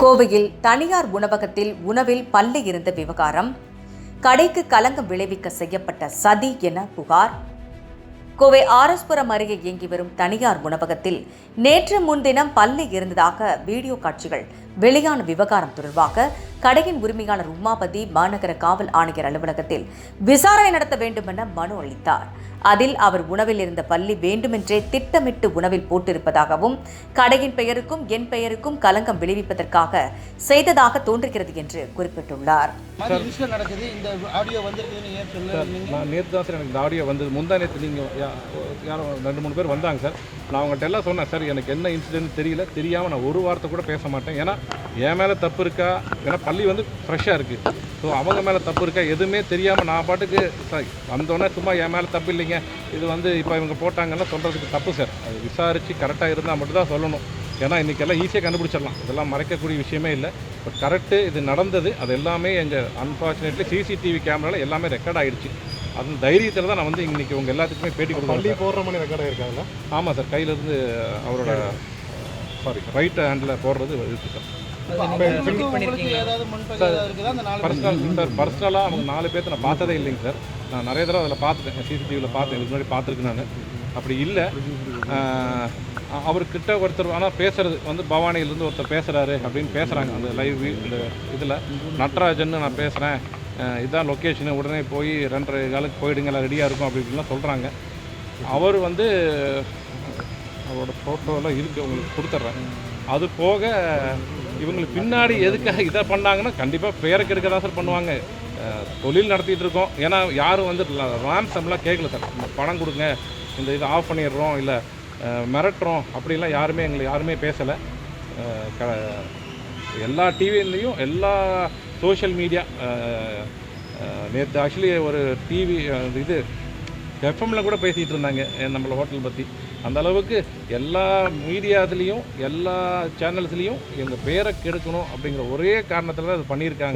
கோவையில் தனியார் உணவகத்தில் உணவில் பல்லு இருந்த விவகாரம், கடைக்கு களங்கம் விளைவிக்க செய்யப்பட்ட சதி என புகார். கோவை ஆர்எஸ்புரம் அருகே இயங்கி வரும் தனியார் உணவகத்தில் நேற்று முன்தினம் பல்லு இருந்ததாக வீடியோ காட்சிகள் வெளியான விவகாரம் தொடர்பாக கடையின் உரிமையாளர் உமாபதி மாநகர காவல் ஆணையர் அலுவலகத்தில் விசாரணை நடத்த வேண்டும் என மனு அளித்தார். அதில் அவர் உணவில் இருந்த பல்லி வேண்டுமென்றே திட்டமிட்டு உணவில் போட்டிருப்பதாகவும் கடையின் பெயருக்கும் என் பெயருக்கும் களங்கம் விளைவிப்பதற்காக செய்ததாக தோன்றுகிறது என்று குறிப்பிட்டுள்ளார். நேற்று தான் சார் எனக்கு இந்த ஆடியோ வந்தது. முந்தா நேற்று நீங்கள் யாரும் 2-3 பேர் வந்தாங்க சார். நான் அவங்கள்ட்ட எல்லாம் சொன்னேன், சார் எனக்கு என்ன இன்சிடென்ட் தெரியல, தெரியாமல் நான் ஒரு வார்த்தை கூட பேச மாட்டேன். ஏன்னா என் மேலே தப்பு இருக்கா, ஏன்னா பள்ளி வந்து ஃப்ரெஷ்ஷாக இருக்குது. ஸோ அவங்க மேலே தப்பு இருக்கா எதுவுமே தெரியாமல் நான் பாட்டுக்கு வந்தோடனே சும்மா என் மேலே தப்பு இல்லைங்க, இது வந்து இப்போ இவங்க போட்டாங்கன்னா சொல்கிறதுக்கு தப்பு சார். அது விசாரித்து கரெக்டாக இருந்தால் மட்டும்தான் சொல்லணும். ஏன்னா இன்றைக்கெல்லாம் ஈஸியாக கண்டுபிடிச்சிடலாம், இதெல்லாம் மறைக்கக்கூடிய விஷயமே இல்லை. பட் கரெக்டு இது நடந்தது, அது எல்லாமே எங்கள் அன்ஃபார்ச்சுனேட்லி சிசிடிவி கேமராவில் எல்லாமே ரெக்கார்ட் ஆகிடுச்சு. அந்த தைரியத்தில் தான் நான் வந்து இன்றைக்கி உங்கள் எல்லாத்துக்குமே பேட்டி கொடுக்குறேன். பள்ளி போடுற மாதிரி ரெக்கார்ட் ஆகிருக்காங்களா? ஆமாம் சார், கையிலேருந்து அவரோட ரைட் ஹேண்டில் போடுறது இருக்குது சார். பர்சனலாக அவங்க 4 பேர்த்த நான் பார்த்ததே இல்லைங்க சார். நான் நிறைய தடவை அதில் பார்த்துட்டேன், சிசிடிவியில் பார்த்தேன், இதுக்கு முன்னாடி பார்த்துருக்கேன் நான். அப்படி இல்லை, அவர்கிட்ட ஒருத்தர் ஆனால் பேசுகிறது வந்து பவானியிலேருந்து ஒருத்தர் பேசுகிறாரு அப்படின்னு பேசுகிறாங்க அந்த லைவ் இதில். நட்ராஜன் நான் பேசுகிறேன், இதுதான் லொக்கேஷனு, உடனே போய் 2:30 போயிடுங்க, எல்லாம் ரெடியாக இருக்கும் அப்படி இப்படிலாம் சொல்கிறாங்க. அவர் வந்து அவரோட ஃபோட்டோலாம் இருக்குது, உங்களுக்கு கொடுத்துட்றேன். அது போக இவங்களுக்கு பின்னாடி எதுக்காக இதை பண்ணாங்கன்னா கண்டிப்பாக பேரை கெடுக்க தான் சார் பண்ணுவாங்க. தொழில் நடத்திட்டு இருக்கோம், ஏன்னா யாரும் வந்து ரான்சம்லாம் கேட்கல சார். பணம் கொடுங்க, இந்த இதை ஆஃப் பண்ணிடுறோம், இல்லை மிரட்டுறோம் அப்படிலாம் யாருமே பேசலை. எல்லா டிவிலையும் எல்லா சோஷியல் மீடியா நேற்று ஆக்சுவலி ஒரு டிவி இது எஃப்எம்மில் கூட பேசிகிட்டு இருந்தாங்க நம்மளை ஹோட்டல் பற்றி. அந்த அளவுக்கு எல்லா மீடியாத்துலேயும் எல்லா சேனல்ஸ்லேயும் எங்கள் பேரை கெடுக்கணும் அப்படிங்கிற ஒரே காரணத்தில் தான் அது பண்ணியிருக்காங்க.